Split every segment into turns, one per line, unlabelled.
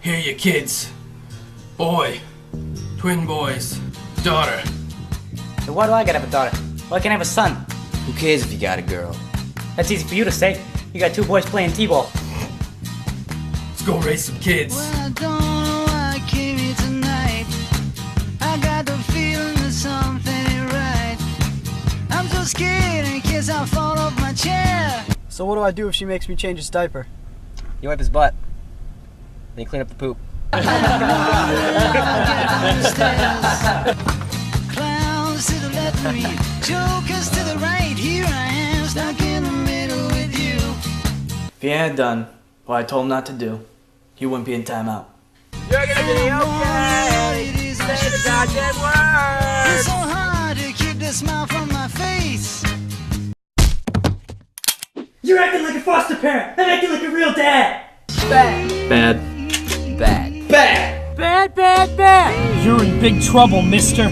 Here you kids. Boy. Twin boys. Daughter.
So why do I gotta have a daughter? Why can't I have a son?
Who cares if you got a girl?
That's easy for you to say. You got two boys playing t-ball.
Let's go raise some kids.
Well, I don't know why I came here tonight. I got the feeling that something ain't right. I'm so scared in case I fall off my chair.
So what do I do if she makes me change his diaper?
You wipe his butt. Then you clean up the poop.
Clowns to the left of me, jokers to the right. Here I am, stuck in the middle with you.
If he had done what I told him not to do, he wouldn't be in timeout.
You're gonna be okay! Say the goddamn word!
It's so hard to keep the smile from my face.
You're acting like a foster parent. I'm acting like a real dad.
Bad.
Bad.
Bad, bad, bad.
You're in big trouble, mister.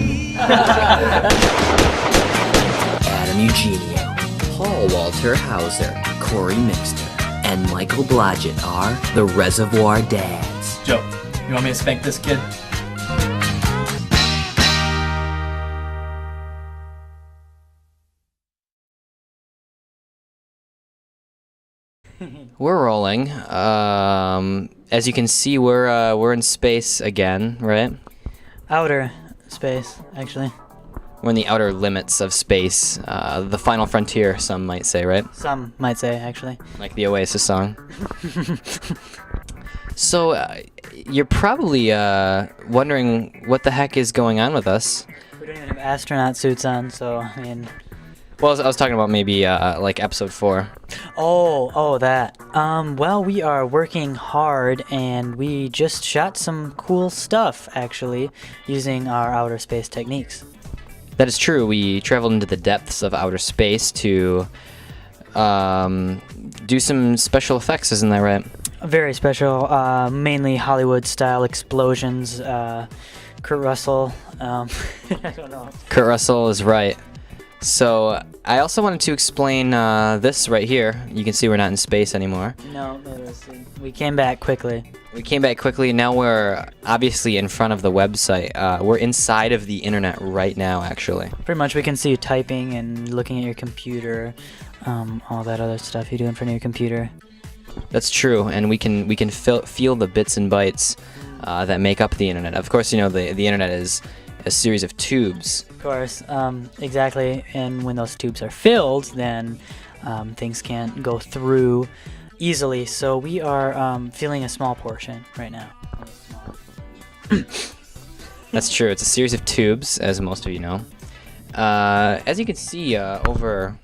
Adam Eugenio, Paul Walter Hauser, Corey Mixter, and Michael Blodgett are the Reservoir Dads.
Joe, you want me to spank this kid?
We're rolling. As you can see, we're in space again, right?
Outer space, actually.
We're in the outer limits of space, the final frontier, some might say, right?
Some might say, actually.
Like the Oasis song. So, you're probably wondering what the heck is going on with us.
We don't even have astronaut suits on, so, I mean...
Well, I was talking about maybe like episode 4.
Oh, that. Well, we are working hard, and we just shot some cool stuff, actually, using our outer space techniques.
That is true. We traveled into the depths of outer space to do some special effects, isn't that right?
Very special, mainly Hollywood-style explosions. Kurt Russell, I don't know.
Kurt Russell is right. So, I also wanted to explain this right here. You can see we're not in space anymore.
No, we came back quickly.
We came back quickly. Now we're obviously in front of the website. We're inside of the internet right now, actually.
Pretty much we can see you typing and looking at your computer, all that other stuff you do in front of your computer.
That's true, and we can feel the bits and bytes that make up the internet. Of course, you know, the internet is a series of tubes.
Of course, exactly, and when those tubes are filled, then things can't go through easily, so we are filling a small portion right now.
That's true, it's a series of tubes, as most of you know. As you can see over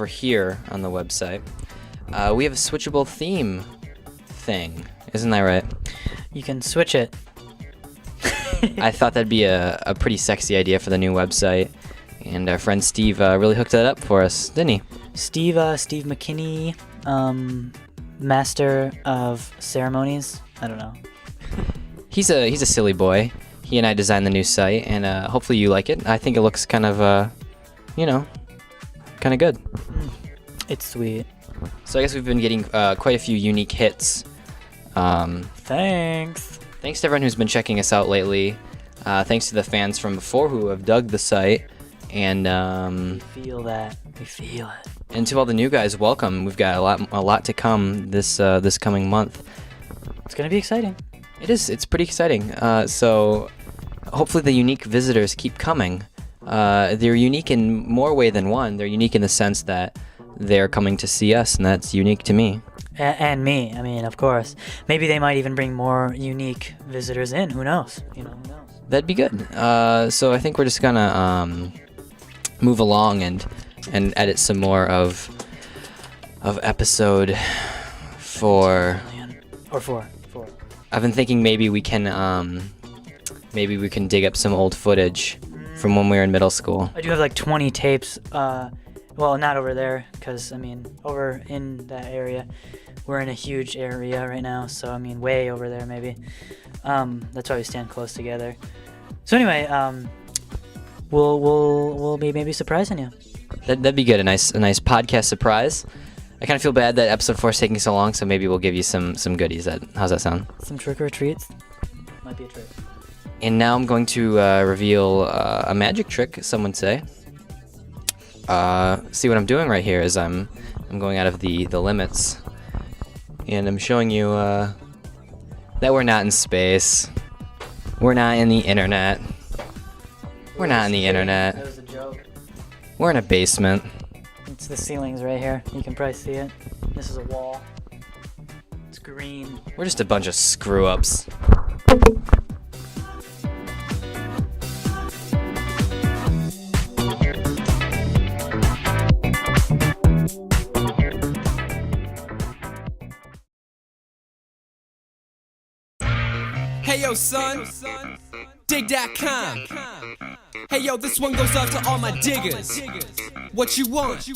here on the website, we have a switchable theme thing, isn't that right?
You can switch it.
I thought that'd be a pretty sexy idea for the new website, and our friend Steve really hooked that up for us, didn't he?
Steve McKinney, master of ceremonies. I don't know.
He's a silly boy. He and I designed the new site, and hopefully you like it. I think it looks kind of, kind of good.
It's sweet.
So I guess we've been getting quite a few unique hits.
Thanks.
Thanks to everyone who's been checking us out lately. Thanks to the fans from before who have dug the site. And
We feel that. We feel it.
And to all the new guys, welcome. We've got a lot to come this coming month.
It's gonna be exciting.
It is. It's pretty exciting. So hopefully the unique visitors keep coming. They're unique in more way than one. They're unique in the sense that they're coming to see us, and that's unique to me.
And me. I mean, of course. Maybe they might even bring more unique visitors in. Who knows? Who knows?
That'd be good. So I think we're just gonna move along and edit some more of episode 4.
Or 4.
I've been thinking maybe we can dig up some old footage from when we were in middle school.
I do have like 20 tapes. Well, not over there, because, I mean, over in that area, we're in a huge area right now, so, I mean, way over there, maybe. That's why we stand close together. So anyway, we'll be maybe surprising you.
That'd be good, a nice podcast surprise. I kind of feel bad that episode 4 is taking so long, so maybe we'll give you some goodies. How's that sound?
Some trick or treats? Might be a trick.
And now I'm going to reveal a magic trick, some would say. See what I'm doing right here is I'm going out of the limits, and I'm showing you that we're not in space. We're not in the internet. We're not in the internet.
That was a joke.
We're in a basement.
It's the ceilings right here. You can probably see it. This is a wall. It's green.
We're just a bunch of screw-ups.
Hey yo, son, dig.com. Hey yo, this one goes out to all my diggers. What you want?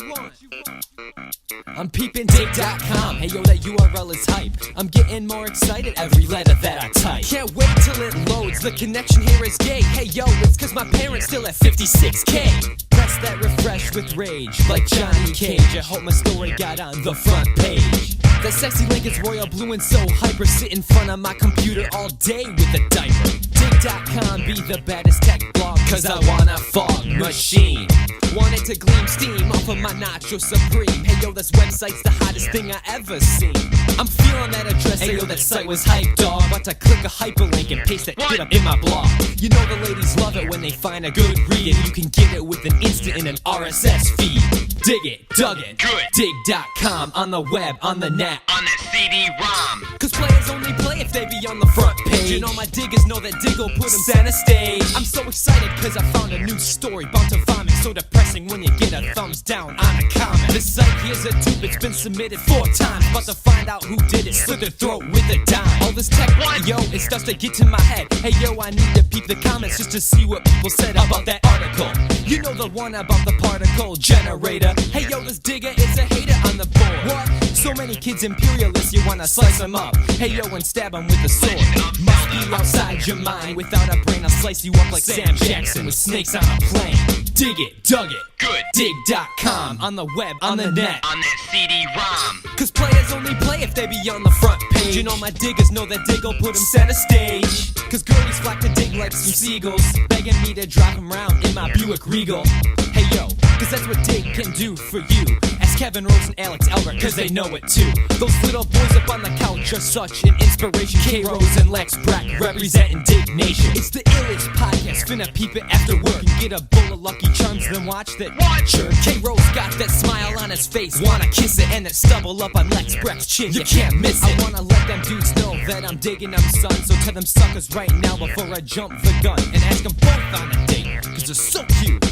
I'm peeping dig.com. Hey yo, that URL is hype. I'm getting more excited every letter that I type. Can't wait till it loads. The connection here is gay. Hey yo, it's cause my parents still at 56K. Press that refresh with rage, like Johnny Cage. I hope my story got on the front page. That sexy link is royal blue and so hyper. Sit in front of my computer all day with a diaper. Dig.com be the baddest tech blog, cause I want a fog machine. Want it to gleam steam off of my Nacho Supreme. Hey yo, this website's the hottest thing I ever seen. I'm feeling that address, hey yo, that site was hype, dog. About to click a hyperlink and paste that shit up in my blog. You know the ladies love it when they find a good read, and you can get it with an instant in an RSS feed. Dig it, dug it, good. Dig.com, on the web, on the net, on that CD-ROM. Cause players only play if they be on the front page. And all my diggers know that Dig'll put them center stage. I'm so excited cause I found a new story, bound to vomit. So depressing when you get a thumbs down on a comment. This site here's a tube, it's been submitted 4 times. About to find out who did it, slit their throat with a dime. All this tech, yo, it starts to get to my head. Hey yo, I need to peep the comments just to see what people said about that article. You know the one about the particle generator. Hey yo, this digger is a hater on the board. What? So many kids imperialists, you wanna slice them up. Hey yo, and stab them with a sword. Must be outside your mind. Without a brain, I'll slice you up like Sam Jackson with snakes on a plane. Dig it, dug it, good. Dig.com, on the web, on the net, on that CD-ROM. Cause players only play if they be on the front page. And all my diggers know that Dig'll put them center stage. Cause girlies flock to dig like some seagulls, begging me to drive them round in my Buick Regal. Hey yo, cause that's what Dig can do for you. Ask Kevin Rose and Alex Albert, cause they know it too. Those little boys up on the couch are such an inspiration. K-Rose and Lex Brack representing Dig Nation. It's the illest podcast, finna peep it after work. And get a bowl of Lucky Charms, then watch that Watcher. K-Rose got that smile on his face, wanna kiss it, and that stubble up on Lex Brack's chin. You can't miss it. I wanna let them dudes know that I'm digging them, son. So tell them suckers right now before I jump the gun, and ask them both on a date, cause they're so cute.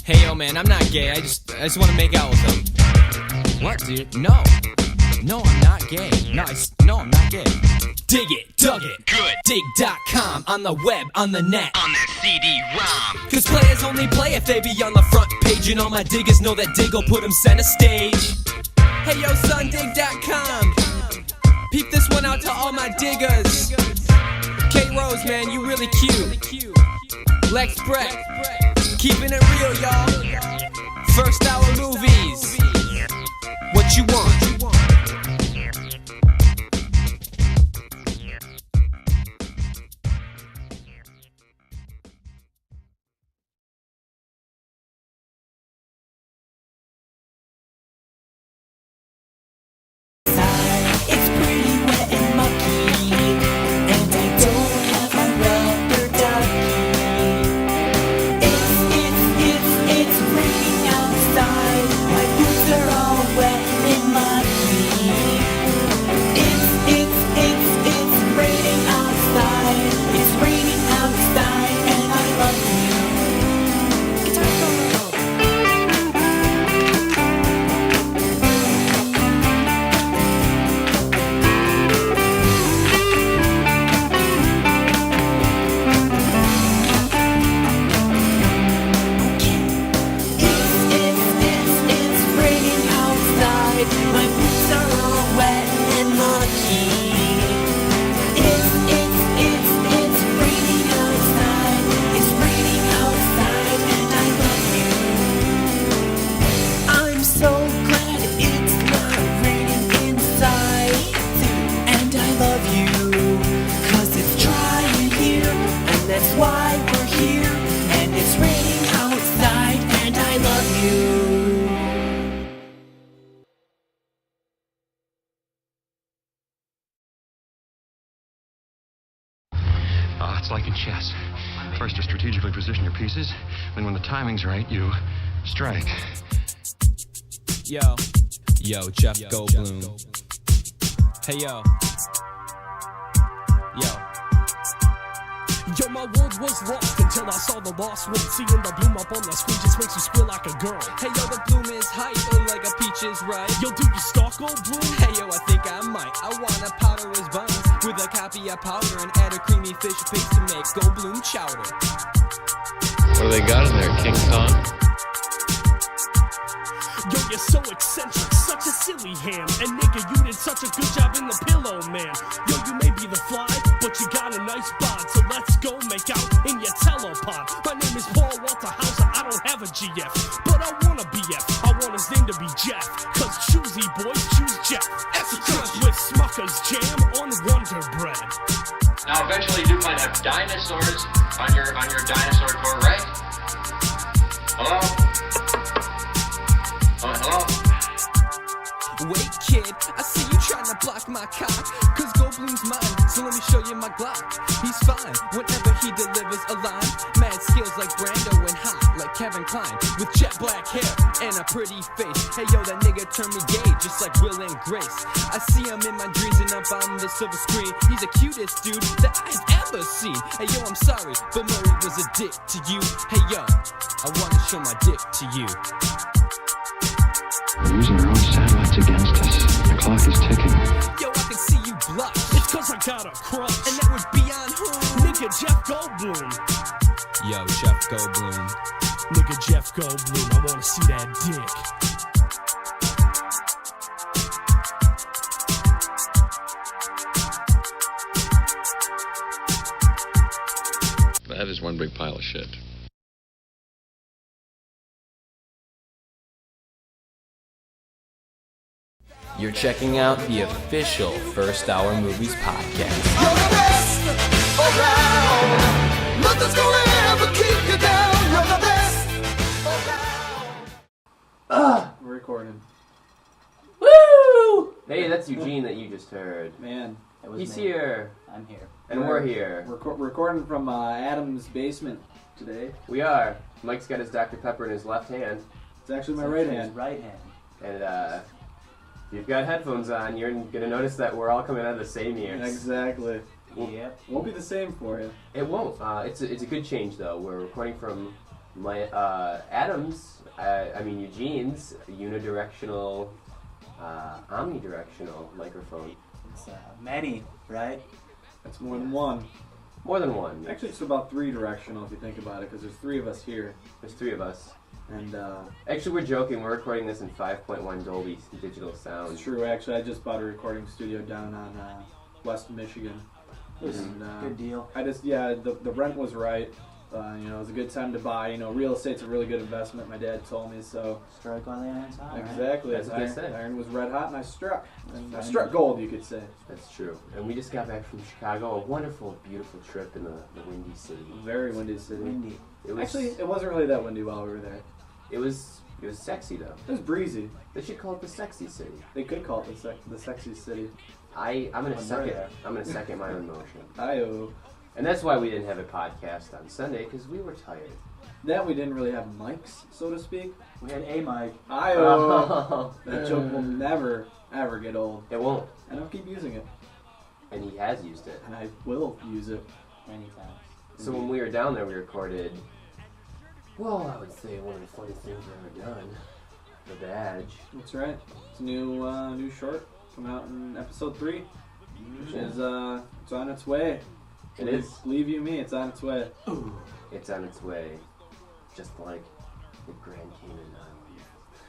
Hey yo man, I'm not gay, I just wanna make out with them. What, dude? No, I'm not gay. No, I'm not gay. Dig it, dug it, good. Dig.com, on the web, on the net, on that CD-ROM. Cause players only play if they be on the front page. And all my diggers know that Dig'll put them center stage. Hey yo son, dig.com. Peep this one out to all my diggers. K-Rose, man, you really cute. Lex Brett, keeping it real, y'all. First hour movies. What you want?
It's raining outside. My boots are all wet in mud.
It's like in chess. First, you strategically position your pieces, then when the timing's right, you strike.
Yo, Jeff Goldblum. Hey, yo. Yo, my world was lost until I saw the lost one. Seeing the bloom up on the screen just makes you squeal like a girl. Hey, yo, the bloom is hype, like a peach is ripe. Yo, do you stalk Goldblum? Hey, yo, I think I might. I wanna powder his buns with a copy of powder and add a creamy fish paste to make Goldblum chowder.
What do they got in there, King Kong?
Yo, you're so eccentric, such a silly ham. And nigga, you did such a good job in the pillow, man. Yo, you may be the fly, but you got a nice bod. So let's go make out in your telepod. My name is Paul Walter Hauser, I don't have a GF, but I want a BF. I want his name to be Jeff, cause choosy boys choose Jeff. Extra crunch with Smucker's jam on Wonder Bread.
Now, eventually, you do find have dinosaurs on your dinosaur tour, right? Hello? Hello?
Wait, kid, I see you trying to block my cock. Cause Goldblum's mine, so let me show you my Glock. He's fine whenever he delivers a line. Mad skills like Brando and hot like Kevin Kline. With jet black hair and a pretty face. Hey yo, that nigga turned me gay just like Will and Grace. I see him in my dreams and up on the silver screen. He's the cutest dude that I've ever seen. Hey yo, I'm sorry, but Murray was a dick to you. Hey yo, I wanna show my dick to you.
We're using our own satellites against us. The clock is ticking.
Yo, I can see you blush.
It's cause I got a crush.
And that would be on who?
Nigga Jeff Goldblum.
Yo, Jeff Goldblum.
Nigga Jeff Goldblum, I wanna see that dick.
That is one big pile of shit.
You're checking out the official First Hour Movies podcast.
You're the best around. Nothing's gonna ever keep you down. You're the best around.
We're recording.
Woo! Hey, that's Eugene that you just heard.
Man,
He's here.
I'm here.
And we're here.
We're recording from Adam's basement today.
We are. Mike's got his Dr. Pepper in his left hand.
It's actually my right hand.
Right hand.
And if you've got headphones on, you're going to notice that we're all coming out of the same ears.
Exactly.
Yep.
Won't be the same for you.
It won't. It's a good change, though. We're recording from my Eugene's unidirectional, omnidirectional microphone.
It's many, right?
That's more than one.
More than one.
Actually, it's about three directional if you think about it, because there's three of us here.
There's three of us.
And
actually, we're joking. We're recording this in 5.1 Dolby digital sound.
It's true. Actually, I just bought a recording studio down on West Michigan.
Good deal.
The rent was right. It was a good time to buy. Real estate's a really good investment. My dad told me so.
Strike while the iron's hot.
Exactly.
That's what they say.
Iron was red hot, and I struck. And I struck gold, you could say.
That's true. And we just got back from Chicago. A wonderful, beautiful trip in the windy city.
Very windy city.
Windy.
Actually, it wasn't really that windy while we were there.
It was sexy though.
It was breezy.
They should call it the sexy city.
They could call it the sexy city.
I'm gonna second. I'm gonna second my own motion.
Ayo.
And that's why we didn't have a podcast on Sunday, because we were tired.
That we didn't really have mics, so to speak.
We had a mic.
Ayo. That joke will never, ever get old.
It won't.
And I'll keep using it.
And he has used it.
And I will use it.
Many times.
So when we were down there, we recorded, well, I would say one of the funniest things I've ever done. The Badge.
That's right. It's a new short coming out in episode 3. Which is, it's on its way.
It is.
Believe you me, it's on its way.
Ooh. It's on its way. Just like the Grand Cayman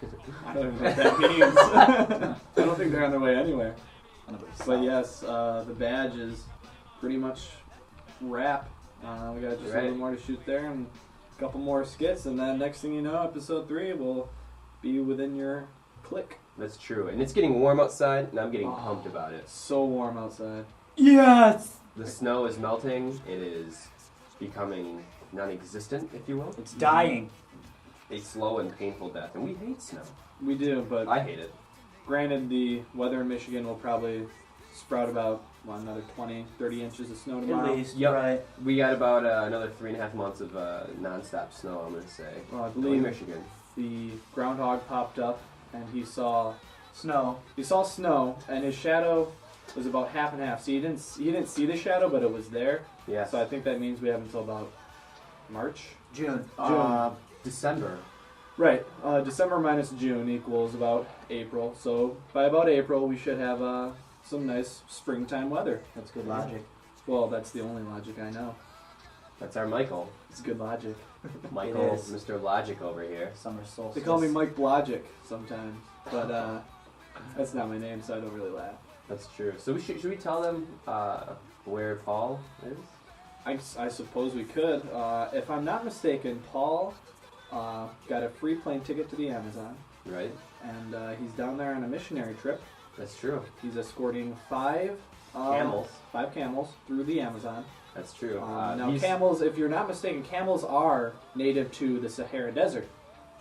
Islands.
I don't even know what that means. I don't think they're on their way anywhere. But yes, the Badge is pretty much wrap. We got just a little more to shoot there and a couple more skits, and then next thing you know, episode 3 will be within your click.
That's true. And it's getting warm outside, and I'm getting pumped about it.
So warm outside.
Yes!
The snow is melting. It is becoming non-existent, if you will.
It's dying.
A slow and painful death. And we hate snow.
We do, but
I hate it.
Granted, the weather in Michigan will probably sprout about another 20, 30 inches of snow tomorrow.
At least,
Yep.
right.
We got about another 3.5 months of non-stop snow, I'm going to say.
Well, I
in
believe
Michigan.
the groundhog popped up and he saw
Snow.
He saw snow, and his shadow was about half and half. So he didn't see the shadow, but it was there.
Yeah.
So I think that means we have until about March,
June.
December.
Right. December minus June equals about April. So by about April, we should have some nice springtime weather.
That's good logic.
Well, that's the only logic I know.
That's our Michael.
It's good logic.
Michael,
is.
Mr. Logic over here.
Summer solstice.
They call me Mike Blogic sometimes, but that's not my name, so I don't really laugh.
That's true. So should we tell them where Paul is?
I suppose we could. If I'm not mistaken, Paul got a free plane ticket to the Amazon.
Right.
And he's down there on a missionary trip.
That's true.
He's escorting five camels through the Amazon.
That's true.
Now, camels, if you're not mistaken, camels are native to the Sahara Desert.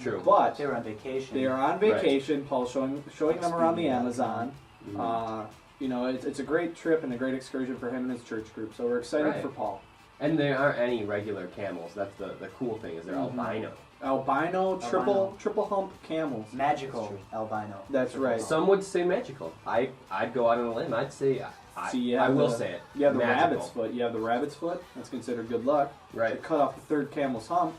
True.
But
they were on vacation.
They are on vacation.
Right.
Paul's showing them around the Amazon. Mm-hmm. It's a great trip and a great excursion for him and his church group. So we're excited for Paul.
And there aren't any regular camels. That's the cool thing is they're albino.
Albino, triple hump camels.
Magical albino.
That's right.
Some would say magical. I'd go out on a limb. I'd say I will say it.
You have the
magical.
rabbit's foot. You have the rabbit's foot. That's considered good luck.
Right.
To cut off the third camel's hump,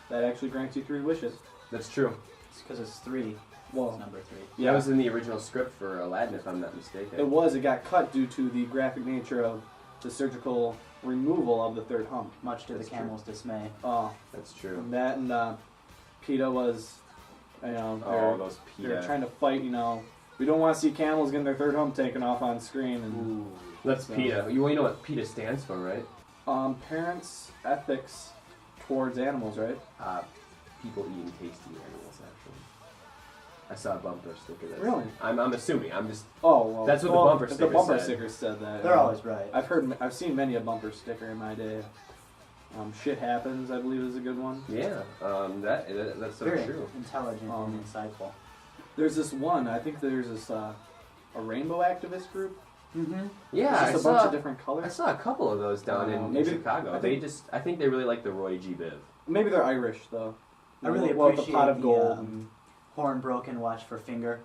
that actually grants you 3 wishes.
That's true.
It's because it's 3.
Well,
it's number 3.
Yeah, that was in the original script for Aladdin, if I'm not mistaken.
It was. It got cut due to the graphic nature of the surgical removal of the third hump.
Much to the camel's dismay.
Oh,
that's true.
And that and PETA was,
those PETA.
They're trying to fight. We don't want to see camels getting their third hump taken off on screen. And
that's PETA. You know what PETA stands for, right?
Parents' ethics towards animals, right?
People eating tasty animals, actually. I saw a bumper sticker.
Really?
I'm assuming. I'm just.
Oh well.
That's what the bumper sticker
said. The bumper
said.
sticker said that.
They're always right.
I've seen many a bumper sticker in my day. Shit happens, I believe, is a good one.
Yeah. That's so
Very
true.
Intelligent and insightful.
There's this one. I think there's this a rainbow activist group.
Mm-hmm.
Yeah,
it's just a bunch of different colors.
I saw a couple of those down in Chicago. I think they really like the Roy G. Biv.
Maybe they're Irish though.
I really appreciate
the pot of gold.
Horn broken, watch for finger.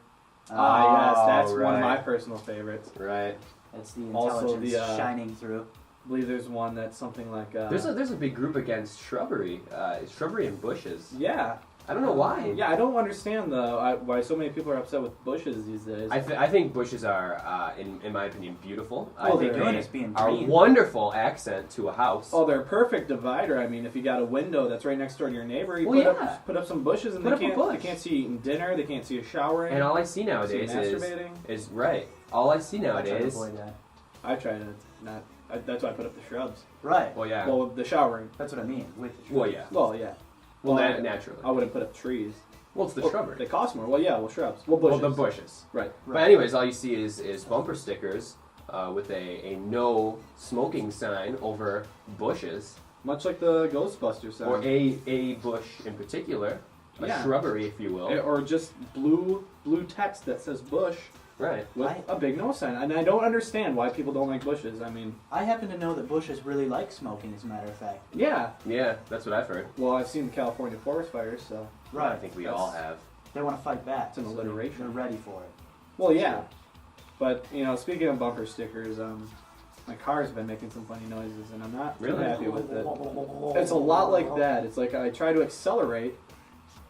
Yes, that's one of my personal favorites.
Right.
It's the intelligence shining through.
I believe there's one that's something like.
There's a big group against shrubbery, and bushes.
Yeah.
I don't know why.
Yeah, I don't understand why so many people are upset with bushes these days.
I think bushes are, in my opinion, beautiful.
Well,
I think
they
are a wonderful accent to a house.
Oh, they're a perfect divider. I mean, if you got a window that's right next door to your neighbor, you put up some bushes, and they can't see you eating dinner. They can't see you showering.
And all I see nowadays is right. All I see nowadays.
I try to avoid that.
I try to not. That's why I put up the shrubs.
Right.
Well, yeah.
Well, the showering.
That's what I mean. With the shrubs.
Well, yeah.
Well, yeah.
Well, naturally.
I wouldn't put up trees.
Well, it's the shrubbery.
They cost more. Well, yeah. Well, shrubs. Well, bushes.
Well, the bushes.
Right.
But anyways, all you see is bumper stickers with a no smoking sign over bushes.
Much like the Ghostbusters sign.
Or a bush in particular. A shrubbery, if you will.
Or just blue text that says bush.
Right.
With a big no sign. And I don't understand why people don't like bushes. I mean...
I happen to know that bushes really like smoking, as a matter of fact.
Yeah.
Yeah, that's what I've heard.
Well, I've seen the California forest fires, so...
Right.
I think we all have.
They want to fight back.
It's an alliteration.
They're ready for it.
Well, yeah. But, speaking of bumper stickers, my car's been making some funny noises, and I'm not too happy with it. It's a lot like that. It's like I try to accelerate,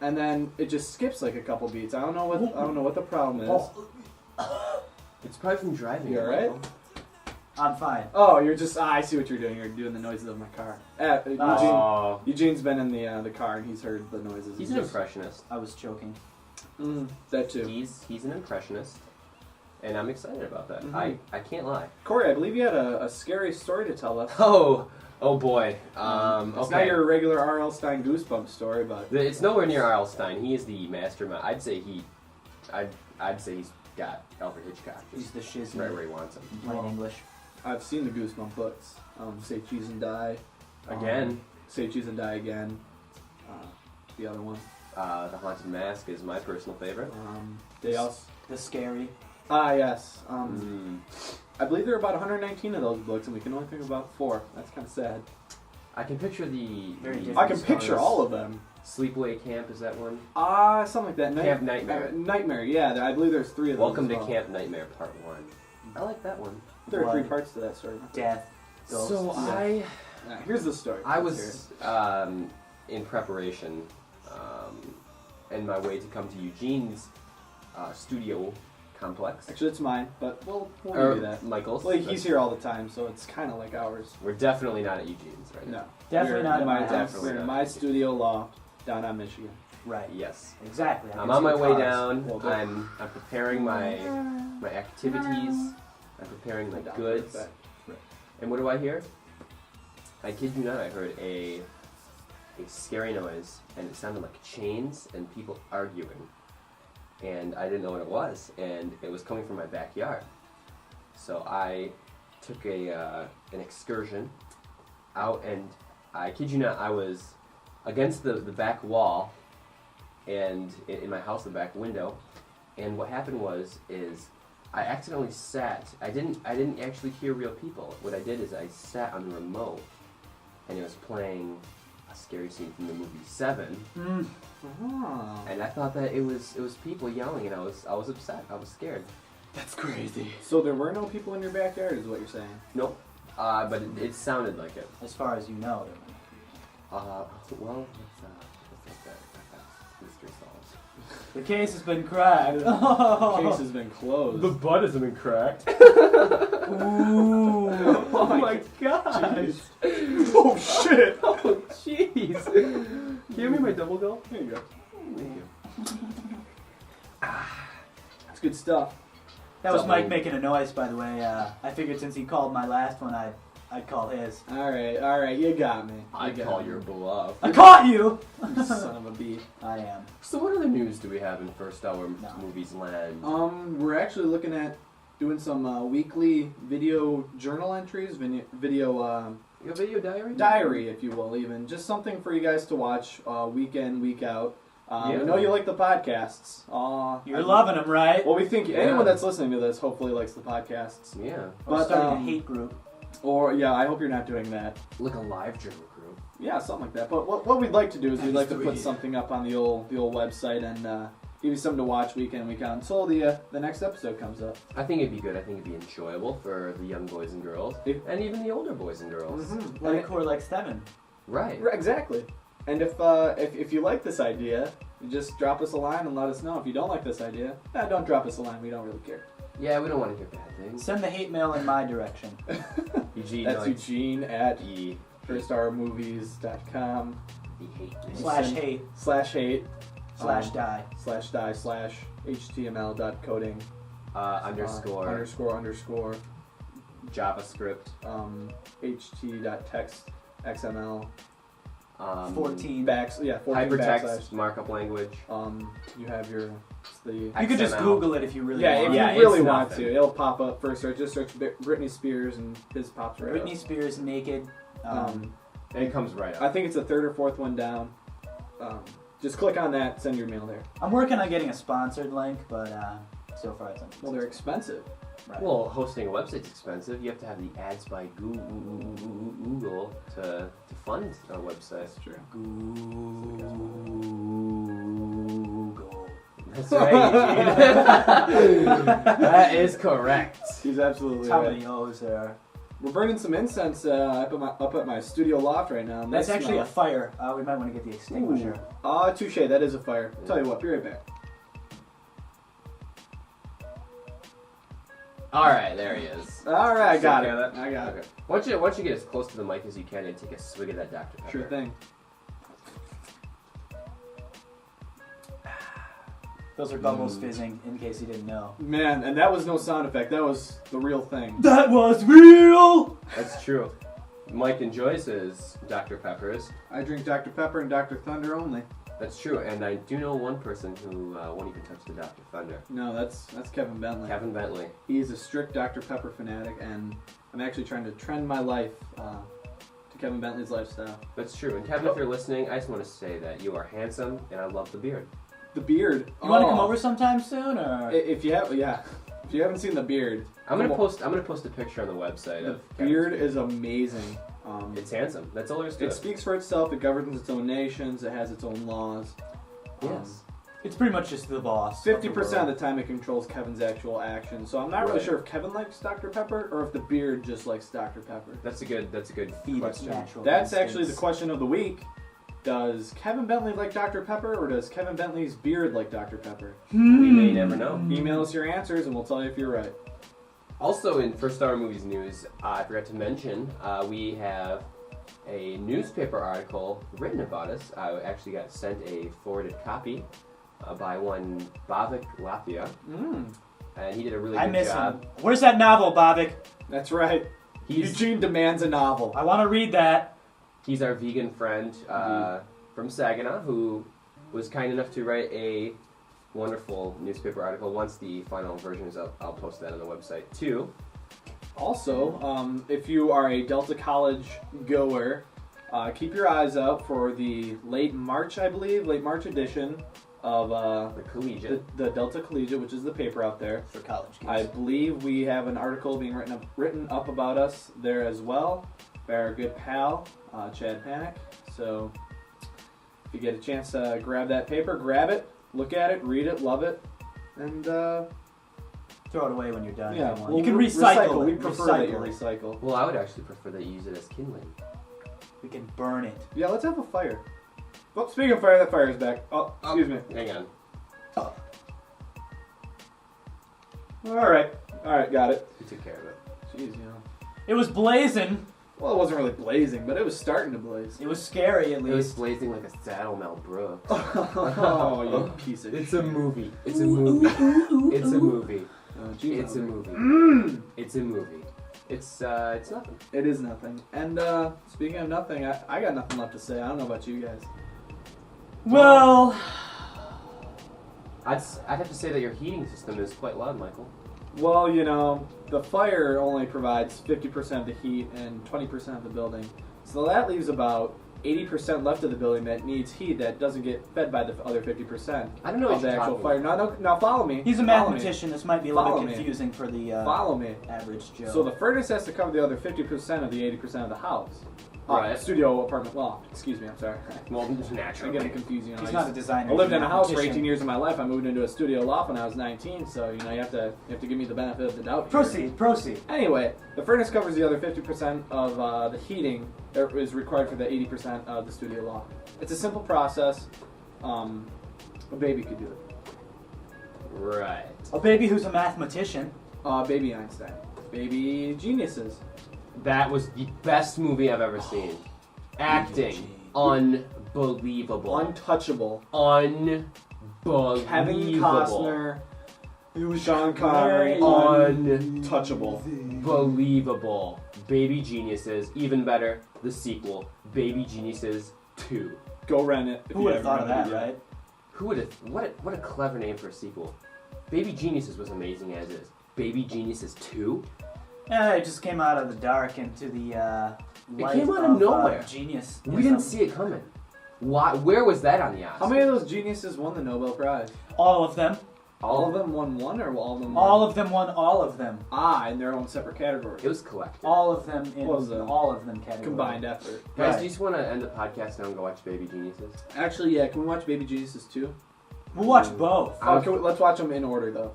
and then it just skips like a couple beats. I don't know what the problem is.
It's probably from driving.
You alright?
I'm fine.
Oh, you're just... I see what you're doing. You're doing the noises of my car. Eugene's been in the car, and he's heard the noises.
He's an impressionist.
I was choking.
That too.
He's an impressionist, and I'm excited about that.
Mm-hmm.
I can't lie.
Corey, I believe you had a scary story to tell us.
Oh boy.
It's not your regular R.L. Stine goosebump story, but...
It's nowhere near R.L. Stine. He is the mastermind. I'd say he's got Alfred Hitchcock.
He's the shiz.
Right where he wants him.
In plain English.
I've seen the Goosebump books. Say Cheese and Die.
Again.
Say Cheese and Die Again. The other one.
The Haunted Mask is my personal favorite.
They also...
The Scary.
Yes. I believe there are about 119 of those books, and we can only think about 4. That's kind of sad.
I can picture
I can picture all of them.
Sleepaway Camp, is that one?
Something like that.
Camp Nightmare.
Nightmare, yeah. I believe there's 3 of them.
Welcome to Camp Nightmare Part 1. I like that one.
There are 3 parts to that story.
Death. Ghosts.
So
here's the story.
I was in preparation and my way to come to Eugene's studio complex.
Actually, it's mine, but we'll do that.
Michael's.
Well, he's here all the time, so it's kind of like ours.
We're definitely not at Eugene's right now.
No.
Definitely not at my house.
We're in my studio loft down on Michigan.
Right.
Yes.
Exactly.
I'm on my way down. I'm preparing my activities. I'm preparing my goods. And what do I hear? I kid you not, I heard a scary noise, and it sounded like chains and people arguing. And I didn't know what it was, and it was coming from my backyard. So I took an excursion out, and I kid you not, I was against the back wall, and in my house, the back window. And what happened is I accidentally sat. I didn't actually hear real people. What I did is I sat on the remote, and it was playing a scary scene from the movie 7. And I thought that it was people yelling, and I was upset. I was scared.
That's crazy. So there were no people in your backyard, is what you're saying?
Nope. But it sounded like it.
As far as you know.
Well, let's that mystery solved.
The case has been cracked.
The case has been closed.
The butt has been cracked.
Ooh.
Oh my gosh.
Oh shit.
Oh jeez. Can you give me my double gulp?
Here you go.
Thank you.
That's good stuff.
That was Mike making a noise, by the way. I figured since he called my last one, I'd call his.
All right, you got me.
I'd call your bluff.
I caught you!
You son of a bee.
I am.
So what other news do we have in First Hour Movies Land?
We're actually looking at doing some weekly video journal entries, video
diary?
Diary, if you will, even. Just something for you guys to watch week in, week out. I know you like the podcasts.
You're loving them, right?
Well, we think anyone that's listening to this hopefully likes the podcasts.
Yeah.
Or starting a hate group.
Or, I hope you're not doing that.
Like a live journal group.
Yeah, something like that. But what we'd like to do is we'd like to put something up on the old website and give you something to watch week in, week out until the next episode comes up.
I think it'd be good. I think it'd be enjoyable for the young boys and girls, and even the older boys and girls.
Mm-hmm.
Like who are like 7.
Right.
Exactly. And if you like this idea, you just drop us a line and let us know. If you don't like this idea, don't drop us a line. We don't really care.
Yeah, we don't want to hear bad things.
Send the hate mail in my direction.
Eugene. That's Eugene at firststarmovies.com.
/hate.
/hate.
/die.
/HTML.coding.
__ JavaScript.
ht.text XML.
14
hypertext markup language.
You have your
you could just Google it if you really
want.
want.
If you really want to, it'll pop up first. Just search Britney Spears and his pops right up.
Britney Spears naked.
It comes right up.
I think it's the 3rd or 4th one down. Just click on that. Send your mail there.
I'm working on getting a sponsored link, but so far it's unexpensive.
Well, they're expensive.
Right. Well, hosting a website's expensive. You have to have the ads by Google to fund a website.
That's true.
Google.
That's right, Eugene. That is correct.
He's absolutely
How
right.
many O's there?
We're burning some incense up at my studio loft right now.
That's actually a fire. We might want to get the extinguisher.
Touche. That is a fire. Yeah. Tell you what, be right back.
Alright, there he is.
Alright, I got it. I got it.
Why don't you get as close to the mic as you can and take a swig of that Dr. Pepper.
Sure thing.
Those are bubbles fizzing, in case you didn't know.
Man, and that was no sound effect. That was the real thing.
That was real!
That's true. Mike enjoys his Dr. Peppers.
I drink Dr. Pepper and Dr. Thunder only.
That's true, and I do know one person who won't even touch the Dr. Thunder.
No, that's Kevin Bentley.
Kevin Bentley.
He's a strict Dr. Pepper fanatic, and I'm actually trying to trend my life to Kevin Bentley's lifestyle.
That's true, and Kevin, if you're listening, I just want to say that you are handsome, and I love the beard.
The beard.
You want to come over sometime soon, or
if you haven't seen the beard,
I'm gonna post a picture on the website.
The
of Kevin's
beard is amazing.
It's handsome. That's all there is to it.
It speaks for itself. It governs its own nations. It has its own laws.
Yes.
It's pretty much just the boss.
50% of the time it controls Kevin's actual actions. So I'm not really
Right.
sure if Kevin likes Dr. Pepper or if the beard just likes Dr. Pepper.
That's a good
Feed its
question.
natural
That's
instincts.
actually the question of the week. Does Kevin Bentley like Dr. Pepper or does Kevin Bentley's beard like Dr. Pepper?
We may never know.
Email us your answers and we'll tell you if you're right.
Also, in First Star Movies news, I forgot to mention we have a newspaper article written about us. I actually got sent a forwarded copy by one Bavik Lafia, and he did a really good
I miss
job.
him. Where's that novel, Bobik?
That's right. Eugene demands a novel.
I want to read that.
He's our vegan friend from Saginaw who was kind enough to write a wonderful newspaper article. Once the final version is up, I'll post that on the website too.
Also, if you are a Delta College goer, keep your eyes out for the late March edition of
the Collegiate.
The Delta Collegiate, which is the paper out there.
For college kids.
I believe we have an article being written up about us there as well by our good pal, Chad Panic. So if you get a chance to grab that paper, grab it, look at it, read it, love it, and
throw it away when you're done.
yeah,
you can recycle it.
We prefer that you recycle.
Well, I would actually prefer that you use it as kindling.
We can burn it.
Yeah, let's have a fire. Well, speaking of fire, that fire is back. Oh, excuse me.
Hang on.
All right, got it.
You took care of it.
Jeez, you know.
It was blazing.
Well, it wasn't really blazing, but it was starting to blaze.
It was scary, at
It was
least.
blazing like a saddle, Mel Brooks.
Oh, you piece of
It's
shit.
a movie. It's a movie. It's a movie.
Gee,
It's a
Mother.
movie. It's a movie. It's nothing.
It is nothing. And speaking of nothing, I got nothing left to say. I don't know about you guys.
Well,
I'd have to say that your heating system is quite loud, Michael.
Well, you know, the fire only provides 50% of the heat and 20% of the building. So that leaves about 80% left of the building that needs heat that doesn't get fed by the other 50%.
I don't know
of
what
the
you're
actual
talking
fire. Now follow me.
he's a
Follow me.
mathematician. This might be a little
Follow
bit
me.
confusing for the
Follow me.
average Joe.
So the furnace has to cover the other 50% of the 80% of the house.
Right.
Studio, apartment, loft. Excuse me, I'm sorry.
Well,
I'm
naturally.
getting confused. You know,
He's not a designer.
I lived in
he's
a house for
mathematician.
18 years of my life. I moved into a studio loft when I was 19, so you know you have to give me the benefit of the doubt. here.
Proceed.
Anyway, the furnace covers the other 50% of the heating that is required for the 80% of the studio loft. It's a simple process. A baby could do it.
Right.
A baby who's a mathematician.
Baby Einstein. Baby geniuses.
That was the best movie I've ever seen. Acting. Unbelievable.
Untouchable.
Unbelievable.
Kevin Costner. Sean Connery. Untouchable.
Unbelievable. Baby Geniuses. Even better, the sequel. Baby Geniuses 2.
Go rent it.
Who would have thought of that, right?
Who would have? What a clever name for a sequel. Baby Geniuses was amazing as is. Baby Geniuses 2?
Yeah, it just came out of the dark into the light
came out of nowhere.
Genius.
We didn't see it coming. Why? Where was that on the Oscars?
How many of those geniuses won the Nobel Prize?
All of them.
All of them won one, or all of them?
All of them won all of them.
In their own separate category.
It was collective.
All of them in
What was it?
all of them category.
Combined effort.
Guys,
Right.
do you just want to end the podcast now and go watch Baby Geniuses?
Actually, yeah. Can we watch Baby Geniuses 2?
We'll watch both.
Let's watch them in order, though.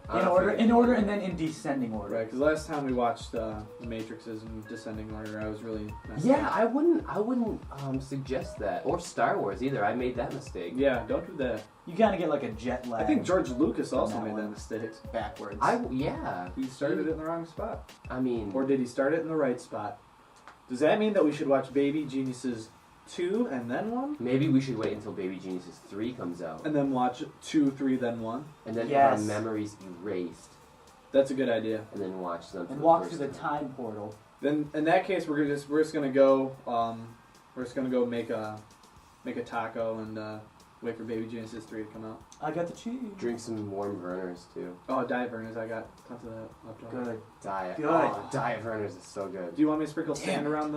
In order, and then in descending order.
Right, because last time we watched The Matrixes in descending order, I was really messed
Yeah,
up.
I wouldn't suggest that, or Star Wars either. I made that mistake.
Yeah, don't do that.
You kind of get like a jet lag.
I think George Lucas also
that
made
one.
that mistake.
Backwards.
Yeah.
He started it in the wrong spot.
I mean,
Or did he start it in the right spot? Does that mean that we should watch Baby Geniuses 2 and then 1?
maybe we should wait until Baby Geniuses 3 comes out,
And then watch 2, 3, then 1?
and then have
Yes.
our memories erased,
That's a good idea.
and then watch them.
and walk through the time portal.
Then in that case, we're just gonna go make a taco and wait for Baby Genesis 3 to come out.
I got the cheese.
Drink some warm Vernors too.
Oh, Diet Vernors, I got tons of that left over.
Good.
Diet.
Good.
Oh, Diet Vernors is so good.
Do you want me to sprinkle
Damn
sand
it.
around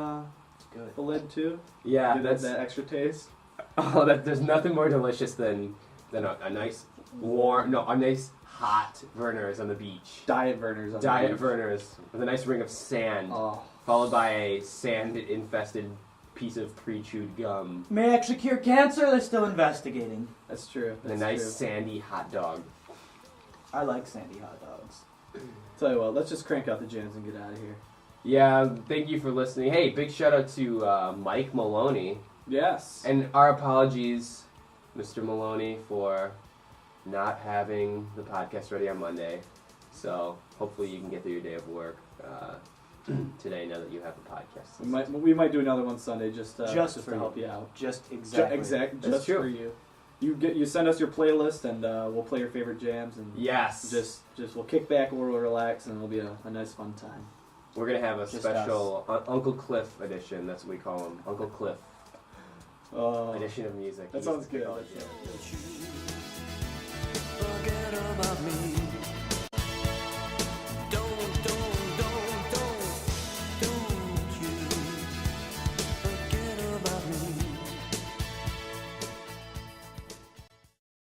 Good.
the lid too?
Yeah,
Give
that's
that extra taste.
oh, there's nothing more delicious than a nice warm, no, a nice hot Vernors on the beach.
Diet Vernors on the
Diet
beach.
Vernors with a nice ring of sand,
Oh.
followed by a sand-infested piece of pre-chewed gum.
May actually cure cancer. They're still investigating.
That's true.
And a nice sandy hot dog.
I like sandy hot dogs.
Tell you what, let's just crank out the jams and get out of here.
Yeah, thank you for listening. Hey, big shout out to Mike Maloney.
Yes.
And our apologies, Mr. Maloney, for not having the podcast ready on Monday. So hopefully you can get through your day of work today now that you have a podcast.
We might do another one Sunday just to help you out.
Just exactly.
Just for you. You send us your playlist and we'll play your favorite jams and
yes.
Just we'll kick back, we'll relax, and it'll be a nice fun time.
We're gonna have a special Uncle Cliff edition. That's what we call him, Uncle Cliff edition of music.
That sounds good.
Forget about me.